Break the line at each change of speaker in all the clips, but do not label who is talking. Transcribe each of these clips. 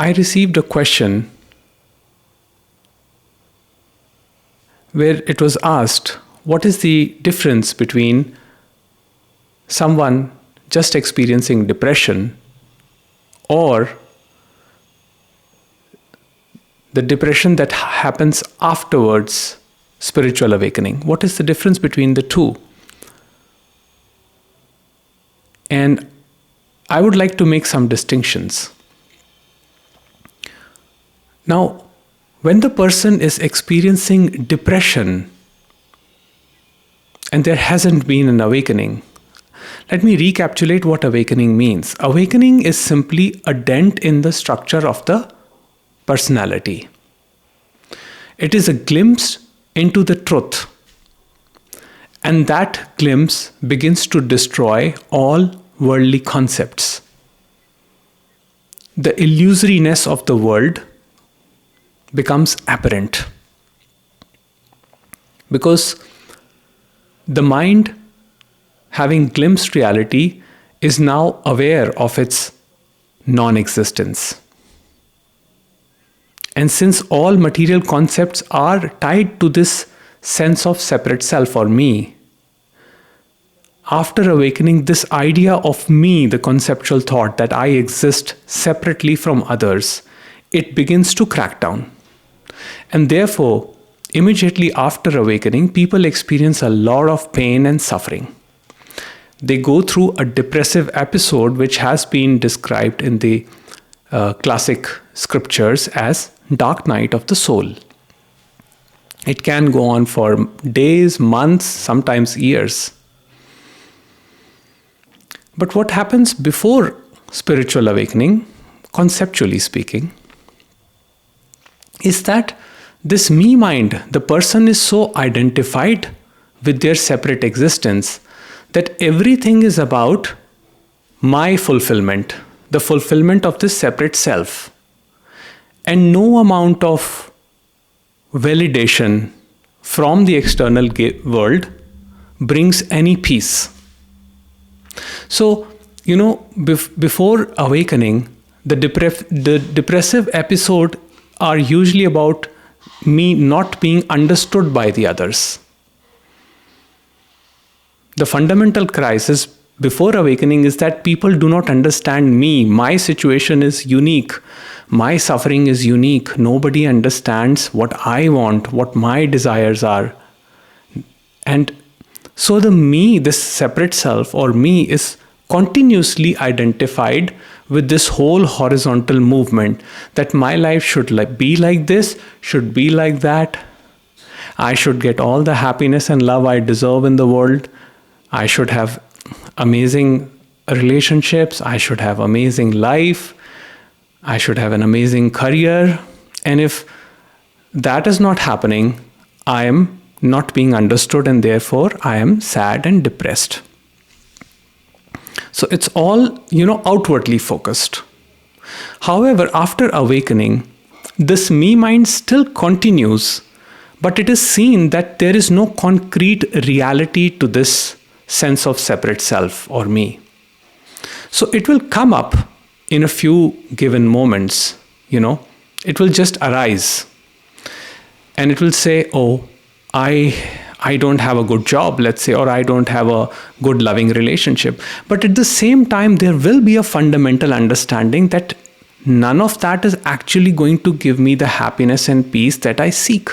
I received a question where it was asked, what is the difference between someone just experiencing depression or the depression that happens afterwards spiritual awakening? What is the difference between the two? And I would like to make some distinctions. Now, when the person is experiencing depression and there hasn't been an awakening, let me recapitulate what awakening means. Awakening is simply a dent in the structure of the personality. It is a glimpse into the truth. And that glimpse begins to destroy all worldly concepts. The illusoriness of the world becomes apparent. Because the mind, having glimpsed reality, is now aware of its non-existence. And since all material concepts are tied to this sense of separate self or me, after awakening, this idea of me, the conceptual thought that I exist separately from others, it begins to crack down. And therefore, immediately after awakening, people experience a lot of pain and suffering. They go through a depressive episode which has been described in the classic scriptures as dark night of the soul. It can go on for days, months, sometimes years. But what happens before spiritual awakening, conceptually speaking, is that this me mind, the person is so identified with their separate existence that everything is about my fulfillment, the fulfillment of this separate self. And no amount of validation from the external world brings any peace. So, before awakening, the depressive episode are usually about me not being understood by the others. The fundamental crisis before awakening is that people do not understand me. My situation is unique. My suffering is unique. Nobody understands what I want, what my desires are. And so the me, this separate self or me, is continuously identified with this whole horizontal movement that my life should be like this, should be like that. I should get all the happiness and love I deserve in the world. I should have amazing relationships. I should have amazing life. I should have an amazing career. And if that is not happening, I am not being understood and therefore I am sad and depressed. So it's all, outwardly focused. However, after awakening, this me mind still continues, but it is seen that there is no concrete reality to this sense of separate self or me. So it will come up in a few given moments, it will just arise. And it will say, oh, I don't have a good job, let's say, or I don't have a good loving relationship. But at the same time, there will be a fundamental understanding that none of that is actually going to give me the happiness and peace that I seek.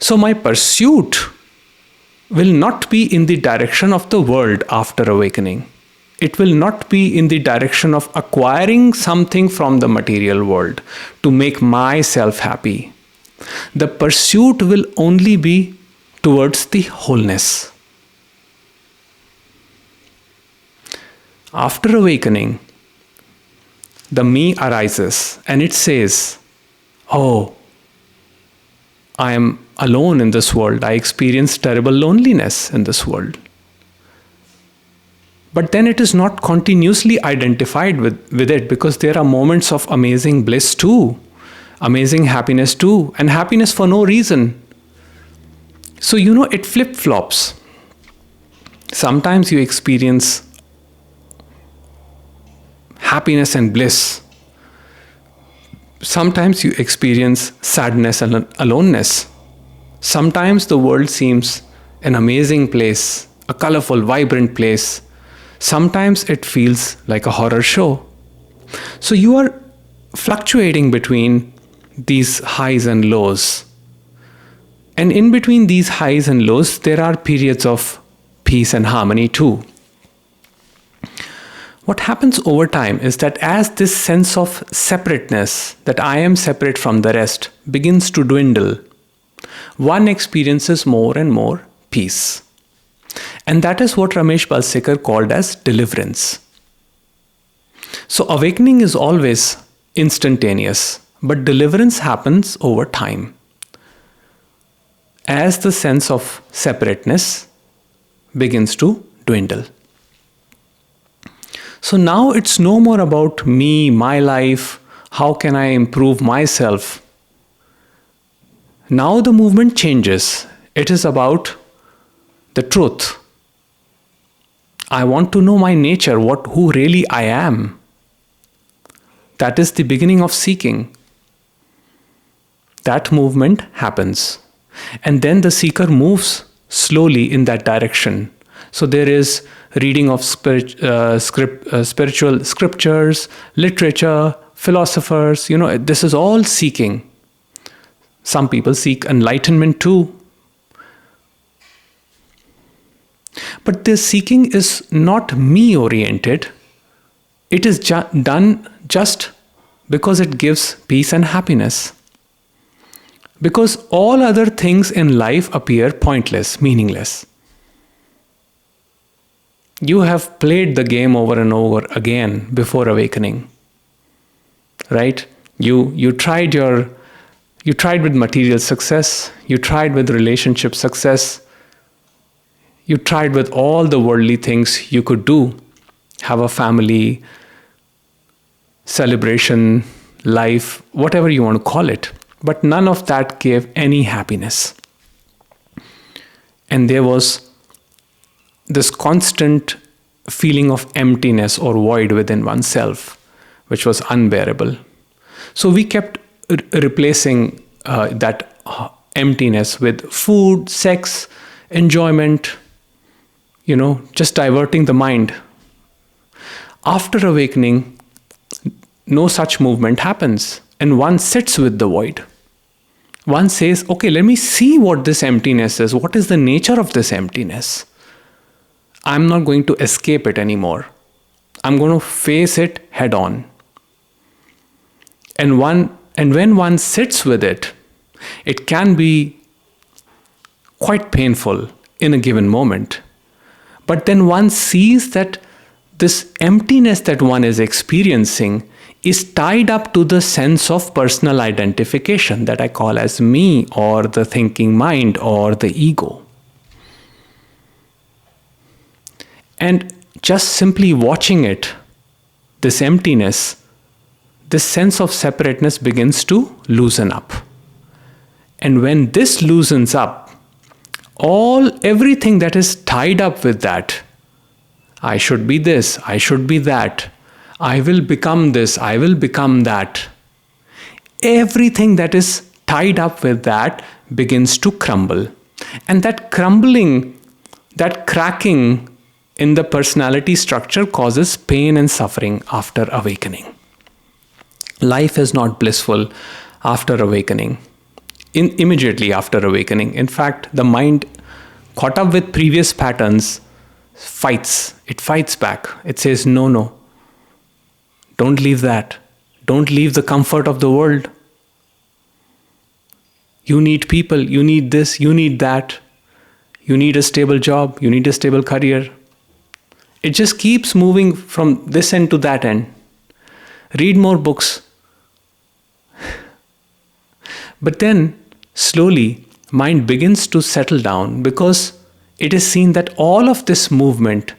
So my pursuit will not be in the direction of the world after awakening. It will not be in the direction of acquiring something from the material world to make myself happy. The pursuit will only be towards the wholeness. After awakening, the me arises and it says, oh, I am alone in this world. I experience terrible loneliness in this world. But then it is not continuously identified with it, because there are moments of amazing bliss too, amazing happiness too, and happiness for no reason. So, it flip-flops. Sometimes you experience happiness and bliss. Sometimes you experience sadness and aloneness. Sometimes the world seems an amazing place, a colorful, vibrant place. Sometimes it feels like a horror show. So you are fluctuating between these highs and lows. And in between these highs and lows, there are periods of peace and harmony too. What happens over time is that as this sense of separateness, that I am separate from the rest, begins to dwindle, one experiences more and more peace. And that is what Ramesh Balsekar called as deliverance. So awakening is always instantaneous, but deliverance happens over time. As the sense of separateness begins to dwindle. So now it's no more about me, my life, how can I improve myself. Now the movement changes. It is about the truth. I want to know my nature, who really I am. That is the beginning of seeking. That movement happens. And then the seeker moves slowly in that direction. So there is reading of spiritual scriptures, literature, philosophers. This is all seeking. Some people seek enlightenment too. But this seeking is not me-oriented. It is done just because it gives peace and happiness. Because all other things in life appear pointless, meaningless. You have played the game over and over again before awakening. Right? You tried with material success, you tried with relationship success, you tried with all the worldly things you could do. Have a family, celebration, life, whatever you want to call it. But none of that gave any happiness. And there was this constant feeling of emptiness or void within oneself, which was unbearable. So we kept replacing that emptiness with food, sex, enjoyment, just diverting the mind. After awakening, no such movement happens, and one sits with the void. One says, okay, let me see what this emptiness is. What is the nature of this emptiness? I'm not going to escape it anymore. I'm going to face it head on. And when one sits with it, it can be quite painful in a given moment. But then one sees that this emptiness that one is experiencing is tied up to the sense of personal identification that I call as me, or the thinking mind, or the ego. And just simply watching it, this emptiness, this sense of separateness begins to loosen up. And when this loosens up, everything that is tied up with that, I should be this, I should be that, I will become this, I will become that. Everything that is tied up with that begins to crumble. And that crumbling, that cracking in the personality structure causes pain and suffering after awakening. Life is not blissful after awakening, immediately after awakening. In fact, the mind, caught up with previous patterns, fights. It fights back. It says, no. Don't leave that. Don't leave the comfort of the world. You need people. You need this. You need that. You need a stable job. You need a stable career. It just keeps moving from this end to that end. Read more books. But then, slowly, mind begins to settle down because it is seen that all of this movement,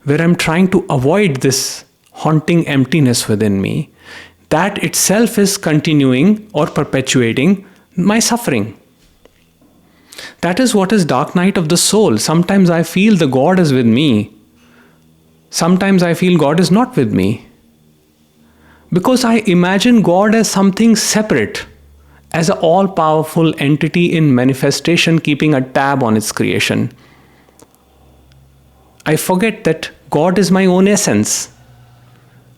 where I'm trying to avoid this haunting emptiness within me, that itself is continuing or perpetuating my suffering. That is what is dark night of the soul. Sometimes I feel the God is with me. Sometimes I feel God is not with me. Because I imagine God as something separate, as an all powerful entity in manifestation keeping a tab on its creation. I forget that God is my own essence,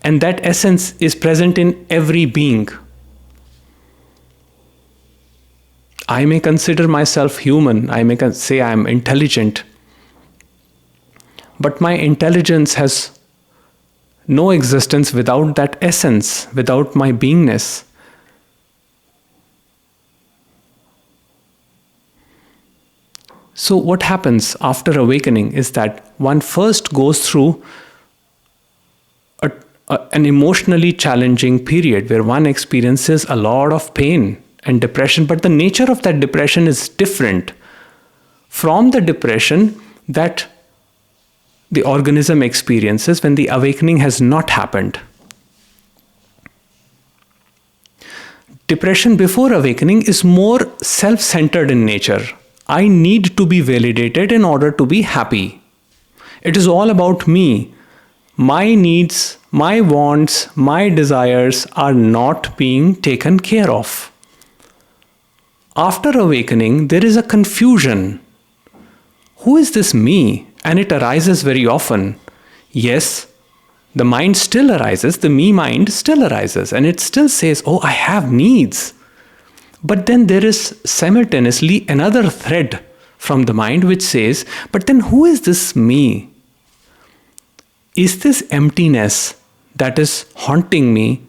and that essence is present in every being. I may consider myself human, I may say I am intelligent, but my intelligence has no existence without that essence, without my beingness. So, what happens after awakening is that one first goes through an emotionally challenging period where one experiences a lot of pain and depression, but the nature of that depression is different from the depression that the organism experiences when the awakening has not happened. Depression before awakening is more self-centered in nature. I need to be validated in order to be happy. It is all about me. My needs, my wants, my desires are not being taken care of. After awakening, there is a confusion. Who is this me? And it arises very often. Yes, the mind still arises, the me mind still arises, and it still says, oh, I have needs. But then there is simultaneously another thread from the mind which says, but then who is this me? Is this emptiness that is haunting me,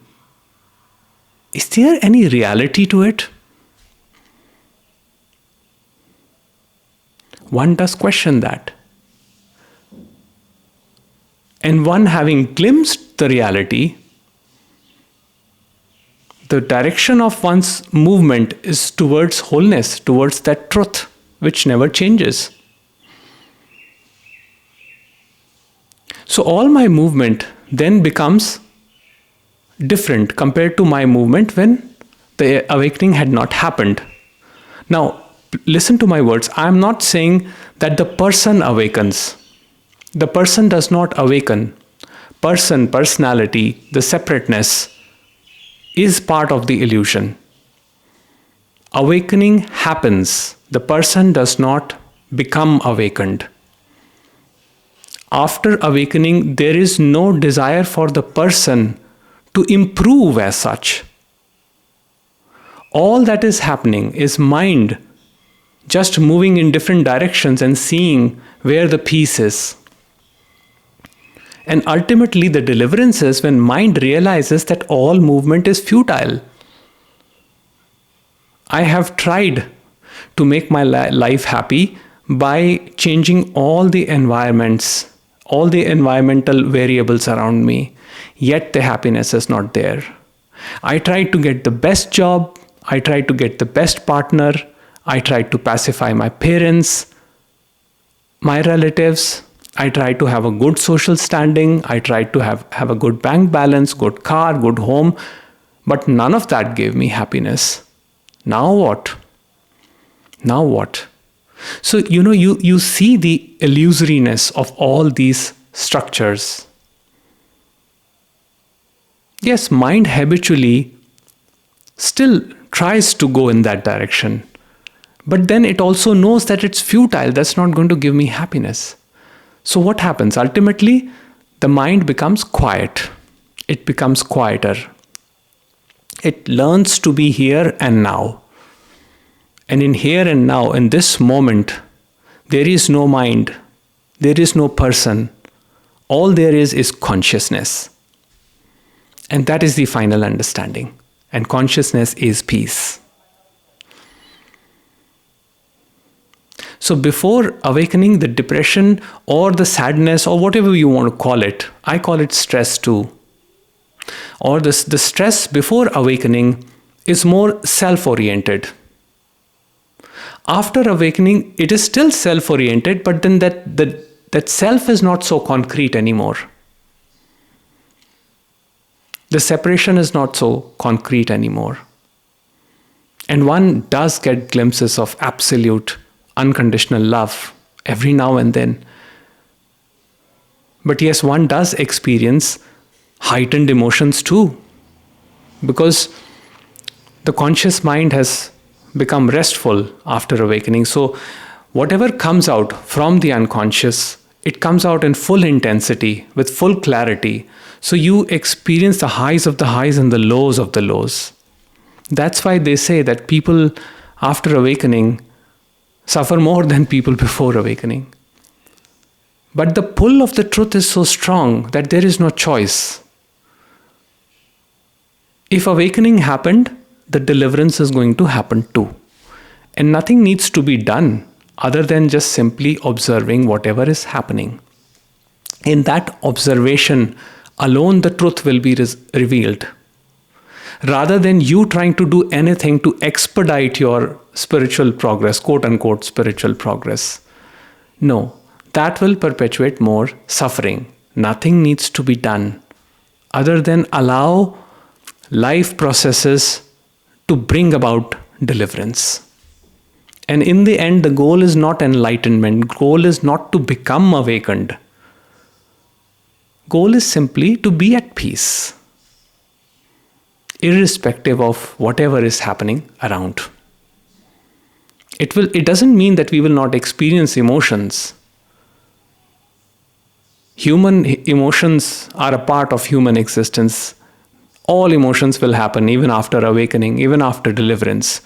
is there any reality to it? One does question that. And one having glimpsed the reality, the direction of one's movement is towards wholeness, towards that truth which never changes. So all my movement then becomes different compared to my movement when the awakening had not happened. Now, listen to my words. I am not saying that the person awakens. The person does not awaken. Person, personality, the separateness is part of the illusion. Awakening happens. The person does not become awakened. After awakening, there is no desire for the person to improve as such. All that is happening is mind just moving in different directions and seeing where the peace is. And ultimately, the deliverance is when mind realizes that all movement is futile. I have tried to make my life happy by changing all the environments, all the environmental variables around me, yet the happiness is not there. I tried to get the best job, I tried to get the best partner, I tried to pacify my parents, my relatives, I tried to have a good social standing, I tried to have a good bank balance, good car, good home, but none of that gave me happiness. Now what? Now what? So, you see the illusoriness of all these structures. Yes, mind habitually still tries to go in that direction. But then it also knows that it's futile. That's not going to give me happiness. So what happens? Ultimately, the mind becomes quiet. It becomes quieter. It learns to be here and now. And in here and now, in this moment, there is no mind. There is no person. All there is consciousness. And that is the final understanding. And consciousness is peace. So before awakening, the depression or the sadness or whatever you want to call it, I call it stress too. Or the stress before awakening is more self-oriented. After awakening, it is still self-oriented, but then that self is not so concrete anymore. The separation is not so concrete anymore. And one does get glimpses of absolute unconditional love every now and then. But yes, one does experience heightened emotions too. because the conscious mind has become restful after awakening. So whatever comes out from the unconscious, it comes out in full intensity, with full clarity. So you experience the highs of the highs and the lows of the lows. That's why they say that people after awakening suffer more than people before awakening. But the pull of the truth is so strong that there is no choice. If awakening happened, the deliverance is going to happen too. And nothing needs to be done other than just simply observing whatever is happening. In that observation alone, the truth will be revealed. Rather than you trying to do anything to expedite your spiritual progress, quote unquote spiritual progress. No, that will perpetuate more suffering. Nothing needs to be done other than allow life processes to bring about deliverance. And in the end, the goal is not enlightenment. Goal is not to become awakened. Goal is simply to be at peace, irrespective of whatever is happening around. It doesn't mean that we will not experience emotions. Human emotions are a part of human existence. All emotions will happen even after awakening, even after deliverance.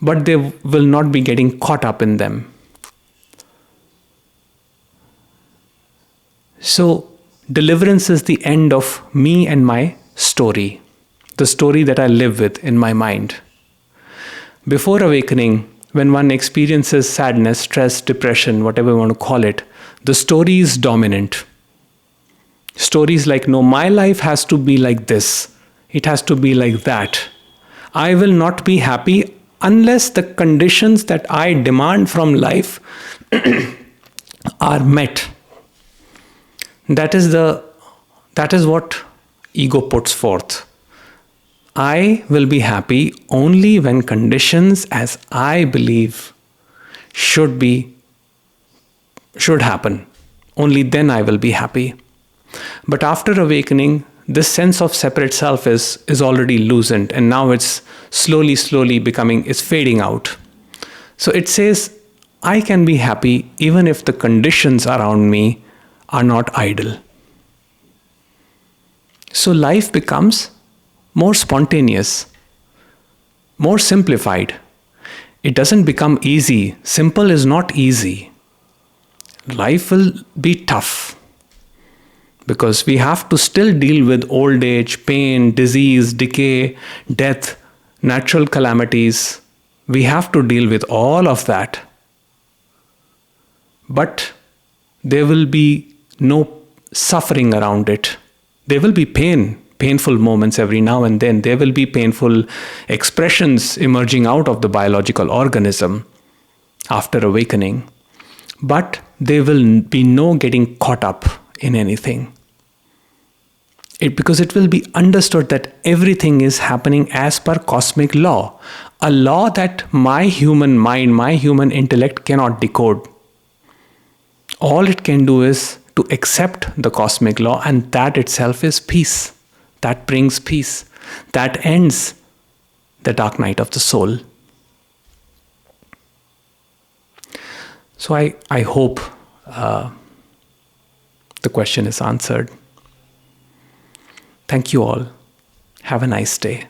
But they will not be getting caught up in them. So, deliverance is the end of me and my story, the story that I live with in my mind. Before awakening, when one experiences sadness, stress, depression, whatever you want to call it, the story is dominant. Stories like, no, my life has to be like this. It has to be like that. I will not be happy unless the conditions that I demand from life are met. That is what ego puts forth. I will be happy only when conditions as I believe should happen. Only then I will be happy. But after awakening, this sense of separate self is already loosened, and now it's slowly it's fading out. So it says, I can be happy even if the conditions around me are not ideal. So life becomes more spontaneous, more simplified. It doesn't become easy. Simple is not easy. Life will be tough because we have to still deal with old age, pain, disease, decay, death, natural calamities. We have to deal with all of that. But there will be no suffering around it. There will be painful moments every now and then. There will be painful expressions emerging out of the biological organism after awakening. But there will be no getting caught up in anything. Because it will be understood that everything is happening as per cosmic law, a law that my human mind, my human intellect cannot decode. All it can do is to accept the cosmic law, and that itself is peace. That brings peace. That ends the dark night of the soul. So I hope the question is answered. Thank you all. Have a nice day.